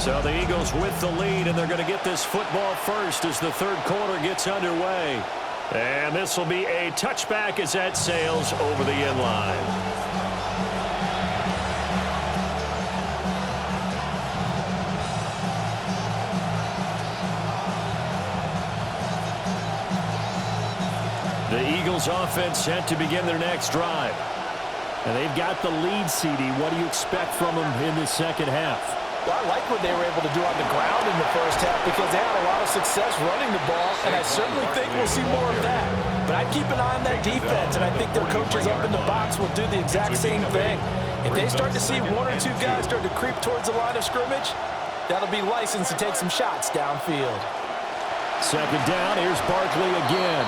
So the Eagles with the lead, and they're going to get this football first as the third quarter gets underway. And this will be a touchback as that sails over the end line. The Eagles offense set to begin their next drive. And they've got the lead, CD. What do you expect from them in the second half? Well, I like what they were able to do on the ground in the first half because they had a lot of success running the ball, and I certainly think we'll see more of that. But I'd keep an eye on that defense, and I think their coaches up in the box will do the exact same thing. If they start to see one or two guys start to creep towards the line of scrimmage, that'll be license to take some shots downfield. Second down, here's Barkley again.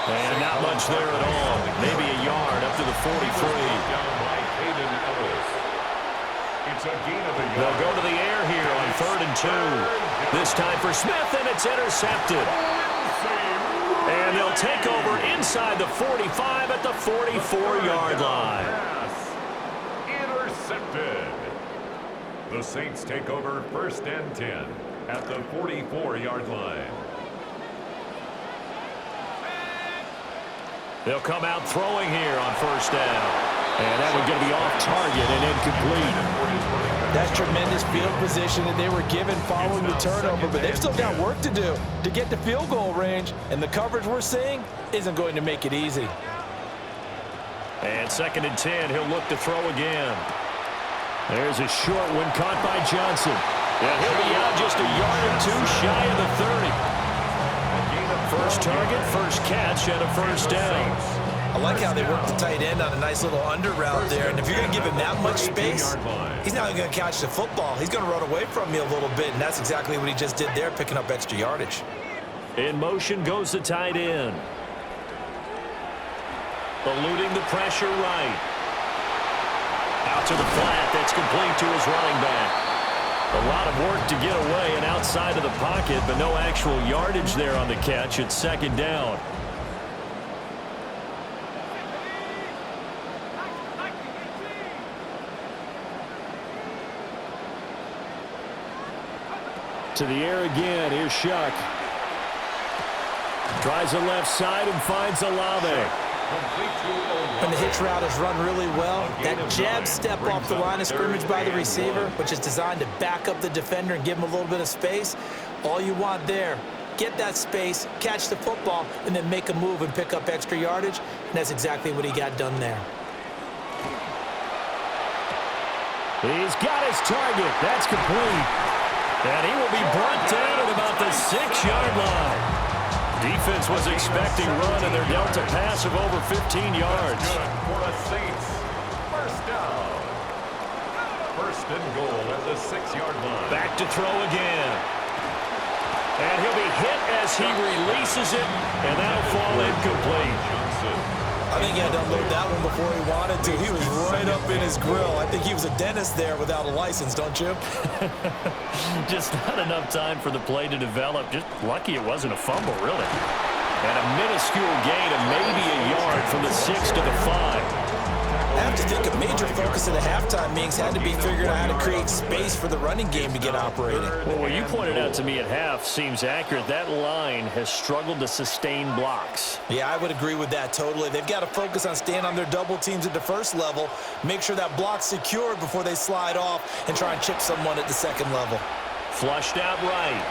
And not much there at all. Maybe a yard up to the 43. They'll go to the air here on 3rd and 2. This time for Smith, and it's intercepted. And they'll take over inside the 45 at the 44-yard line. Intercepted. The Saints take over 1st and 10 at the 44-yard line. They'll come out throwing here on 1st down. And that one's going to be off target and incomplete. That's tremendous field position that they were given following the turnover, but they've still got work to do to get to field goal range, and the coverage we're seeing isn't going to make it easy. And 2nd and 10, he'll look to throw again. There's a short one caught by Johnson. And he'll be out just a yard or two shy of the 30. First target, first catch, and a 1st down. I like how they work the tight end on a nice little under route there. And if you're going to give him that much space, he's not going to catch the football. He's going to run away from you a little bit, and that's exactly what he just did there, picking up extra yardage. In motion goes the tight end. Eluding the pressure right. Out to the flat. That's complete to his running back. A lot of work to get away and outside of the pocket, but no actual yardage there on the catch. It's 2nd down. To the air again. Here's Shuck. Tries the left side and finds Olave. When the hitch route is run really well, that jab step off the line of scrimmage by the receiver, which is designed to back up the defender and give him a little bit of space, all you want there, get that space, catch the football, and then make a move and pick up extra yardage, and that's exactly what he got done there. He's got his target. That's complete. And he will be brought down at about the 6-yard line. Defense was expecting run, and they're dealt a pass of over 15 yards. For the Saints. 1st down. 1st and goal at the 6-yard line. Back to throw again. And he'll be hit as he releases it, and that'll fall incomplete. I think he had to unload that one before he wanted to. He was right up in his grill. I think he was a dentist there without a license, don't you? Just not enough time for the play to develop. Just lucky it wasn't a fumble, really. And a minuscule gain of maybe a yard from the 6 to the 5. I have to think a major focus of the halftime meetings had to be figuring out how to create space for the running game to get operating. Well, what you pointed out to me at half seems accurate. That line has struggled to sustain blocks. Yeah, I would agree with that totally. They've got to focus on staying on their double teams at the first level, make sure that block's secured before they slide off and try and chip someone at the second level. Flushed out right.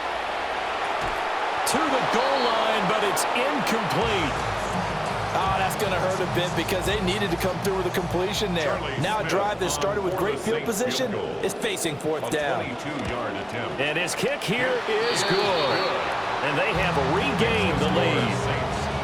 To the goal line, but it's incomplete. Oh, that's going to hurt a bit because they needed to come through with a completion there. Now a drive that started with great field position is facing 4th down. And his kick here is good. And they have regained the lead.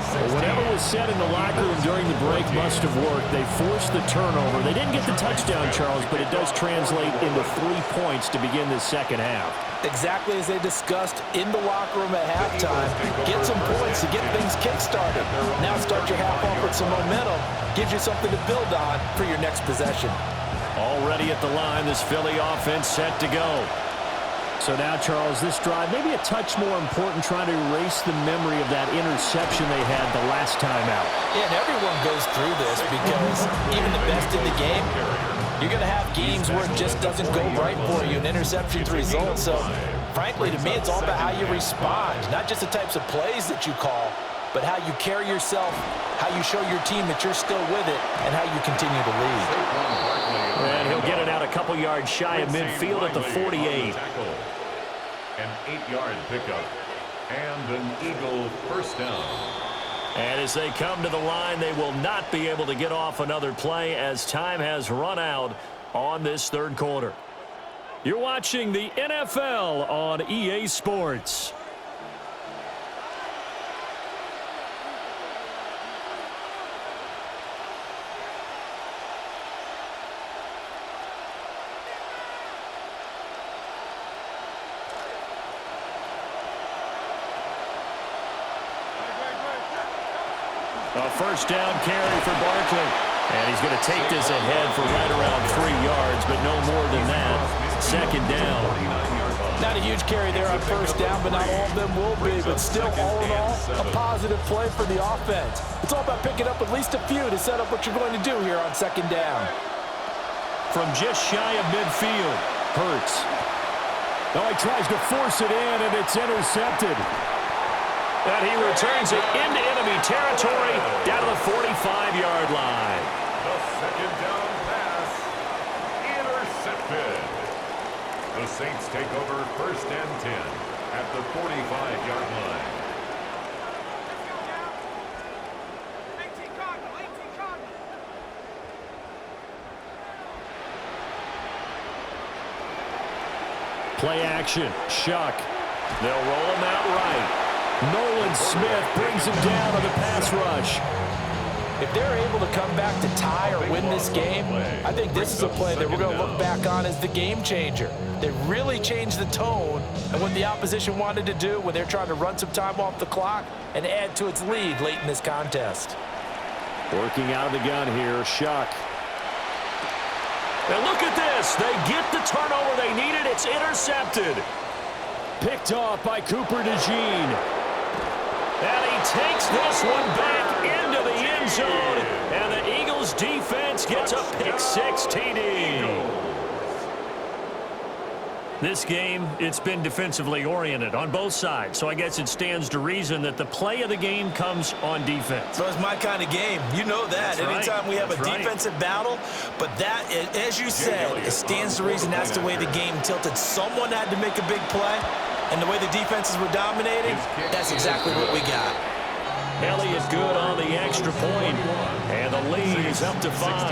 Well, whatever was said in the locker room during the break must have worked. They forced the turnover. They didn't get the touchdown, Charles, but it does translate into 3 points to begin the second half. Exactly as they discussed in the locker room at halftime. Get some points to get things kick-started. Now start your half off with some momentum. Gives you something to build on for your next possession. Already at the line, this Philly offense set to go. So now, Charles, this drive maybe a touch more important, trying to erase the memory of that interception they had the last time out. Yeah, and everyone goes through this because even the best in the game You're going to have games where it just doesn't go right for you, and interceptions result. So, frankly, to me, it's all about how you respond, not just the types of plays that you call, but how you carry yourself, how you show your team that you're still with it, and how you continue to lead. And he'll get it out a couple yards shy of midfield at the 48. An 8-yard pickup and an Eagle first down. And as they come to the line, they will not be able to get off another play as time has run out on this third quarter. You're watching the NFL on EA Sports. A first down carry for Barkley. And he's going to take this ahead for right around 3 yards, but no more than that. Second down. Not a huge carry there on first down, but not all of them will be. But still, all in all, a positive play for the offense. It's all about picking up at least a few to set up what you're going to do here on second down. From just shy of midfield, Hurts. Oh, he tries to force it in, and it's intercepted. And he returns it into enemy territory down to the 45-yard line. The second down pass intercepted. The Saints take over first and 10 at the 45-yard line. Play action. Shuck. They'll roll him out right. Nolan Smith brings him down on the pass rush. If they're able to come back to tie or win this game, I think this is a play that we're going to look back on as the game changer. They really changed the tone and what the opposition wanted to do when they're trying to run some time off the clock and add to its lead late in this contest. Working out of the gun here, Shuck. And look at this. They get the turnover they needed. It's intercepted. Picked off by Cooper DeJean. And he takes this one back into the end zone. And the Eagles defense gets a pick-six TD. This game, it's been defensively oriented on both sides. So I guess it stands to reason that the play of the game comes on defense. So it's my kind of game. You know that. That's anytime right. we have That's a right. defensive battle. But that, as you said, it stands to reason that's the way the game tilted. Someone had to make a big play. And the way the defenses were dominating, that's exactly what we got. Elliott good on the extra point, and the lead is up to 5.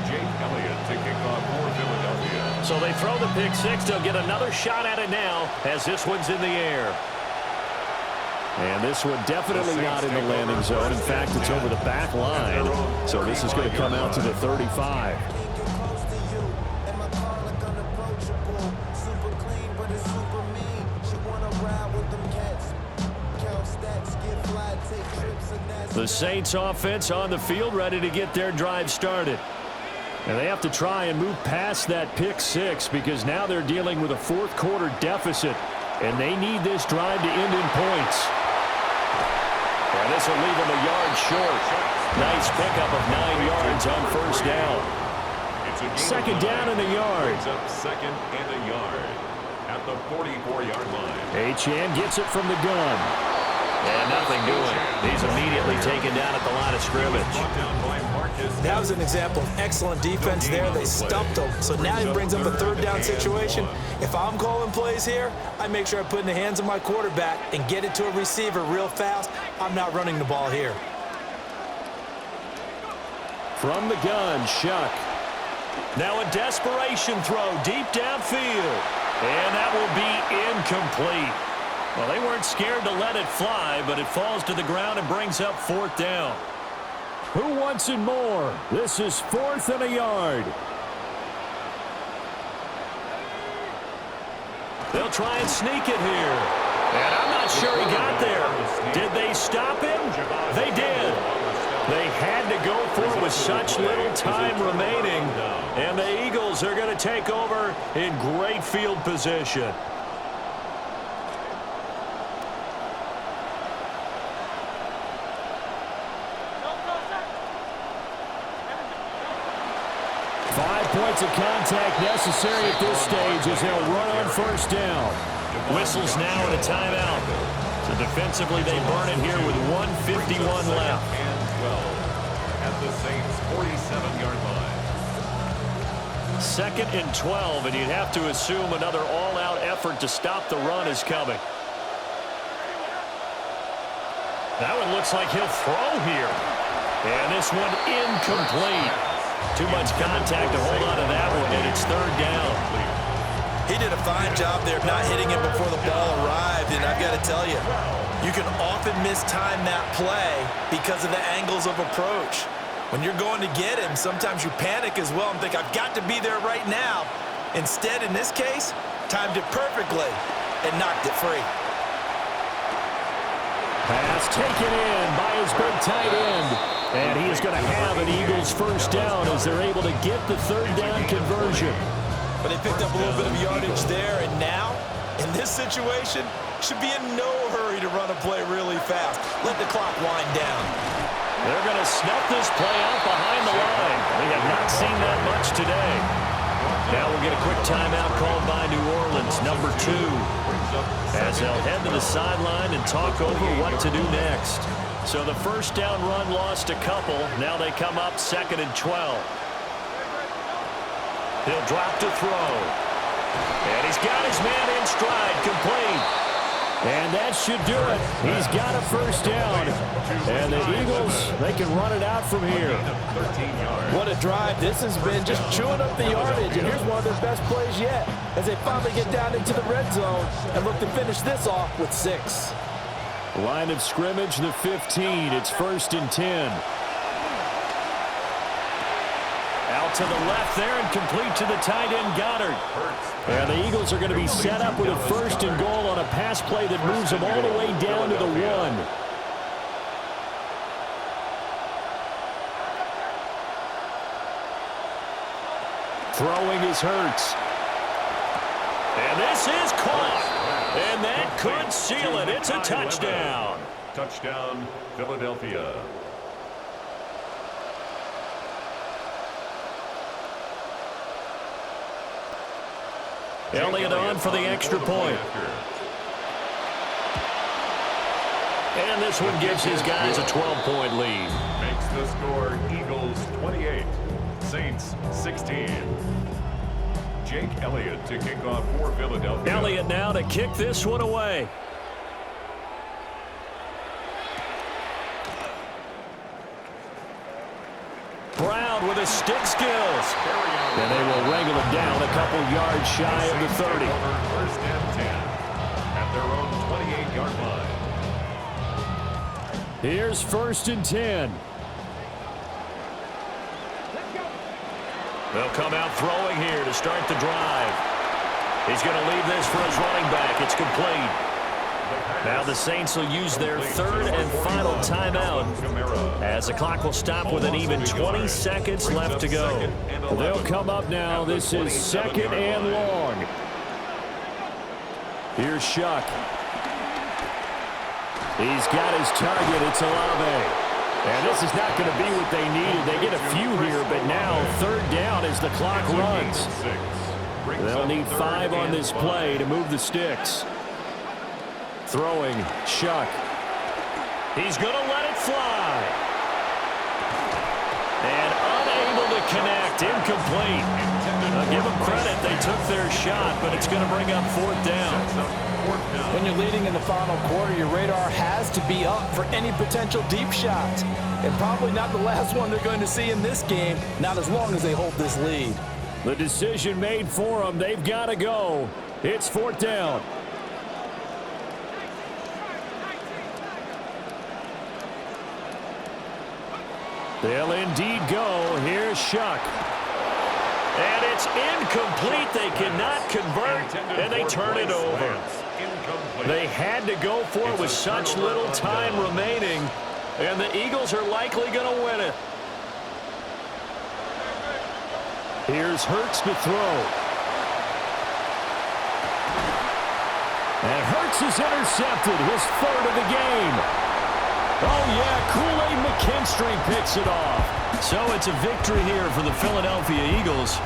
Jake Elliott to kick off for Philadelphia. So they throw the pick six. They'll get another shot at it now as this one's in the air. And this one definitely not in the landing zone. In fact, it's over the back line. So this is going to come out to the 35. The Saints offense on the field ready to get their drive started. And they have to try and move past that pick six because now they're dealing with a fourth quarter deficit. And they need this drive to end in points. And this will leave them a yard short. Nice pickup of 9 yards on first down. Second down in the yard. Up second and a yard at the 44-yard line. Achane gets it from the gun. And nothing doing. He's immediately taken down at the line of scrimmage. That was an example of excellent defense there. They stumped him. So now he brings up a third down situation. If I'm calling plays here, I make sure I put it in the hands of my quarterback and get it to a receiver real fast. I'm not running the ball here. From the gun, Shuck. Now a desperation throw deep downfield. And that will be incomplete. Well, they weren't scared to let it fly, but it falls to the ground and brings up fourth down. Who wants it more? This is 4th and a yard. They'll try and sneak it here. And I'm not sure he got there. Did they stop him? They did. They had to go for it with such little time remaining. And the Eagles are going to take over in great field position. 5 points of contact necessary at this stage as they'll run on first down. Whistles now and a timeout. So defensively, they burn it here with 1:51 left. And 12 at the Saints' 47-yard line. 2nd and 12, and you'd have to assume another all-out effort to stop the run is coming. That one looks like he'll throw here. And this one incomplete. Too much contact to hold on to that one, and it's 3rd down. He did a fine job there not hitting him before the ball arrived, and I've got to tell you, you can often mistime that play because of the angles of approach. When you're going to get him, sometimes you panic as well and think, I've got to be there right now. Instead, in this case, timed it perfectly and knocked it free. Pass taken in by his big tight end. And he is going to have an Eagles first down as they're able to get the 3rd down conversion. But they picked up a little bit of yardage there, and now, in this situation, should be in no hurry to run a play really fast. Let the clock wind down. They're going to snuff this play out behind the line. We have not seen that much today. Now we'll get a quick timeout called by New Orleans, number 2, as they'll head to the sideline and talk over what to do next. So the first down run lost a couple. Now they come up 2nd and 12. He'll drop to throw. And he's got his man in stride, complete. And that should do it. He's got a first down. And the Eagles, they can run it out from here. What a drive. This has been just chewing up the yardage. And here's one of their best plays yet as they finally get down into the red zone and look to finish this off with 6. Line of scrimmage, the 15. It's 1st and 10. Out to the left there and complete to the tight end, Goddard. And the Eagles are going to be set up with a 1st and goal on a pass play that moves them all the way down to the 1. Throwing is Hurts. And this is caught. And that could seal it. It's a touchdown. Touchdown, Philadelphia. Elliott on for the extra point. And this one gives his guys a 12-point lead. Makes the score Eagles 28, Saints 16. Jake Elliott to kick off for Philadelphia. Elliott now to kick this one away. Brown with his stick skills. And they will wrangle it down a couple yards shy of the 30. 1st and 10 at their own 28-yard line. Here's 1st and 10. They'll come out throwing here to start the drive. He's going to leave this for his running back. It's complete. Now the Saints will use their 3rd and final timeout as the clock will stop with an even 20 seconds left to go. They'll come up now. This is 2nd and long. Here's Shuck. He's got his target. It's Olave. And this is not going to be what they needed. They get a few here, but now 3rd down as the clock runs. They'll need 5 on this play to move the sticks. Throwing, Shuck. He's going to let it fly. And unable to connect, incomplete. I'll give them credit, they took their shot, but it's going to bring up 4th down. When you're leading in the final quarter, your radar has to be up for any potential deep shots. And probably not the last one they're going to see in this game, not as long as they hold this lead. The decision made for them. They've got to go. It's 4th down. They'll indeed go. Here's Shuck. And it's incomplete. They cannot convert, and they turn it over. They had to go for it with such little time remaining, and the Eagles are likely going to win it. Here's Hurts to throw. And Hurts is intercepted, his 3rd of the game. Oh, yeah, Kool-Aid McKinstry picks it off. So it's a victory here for the Philadelphia Eagles.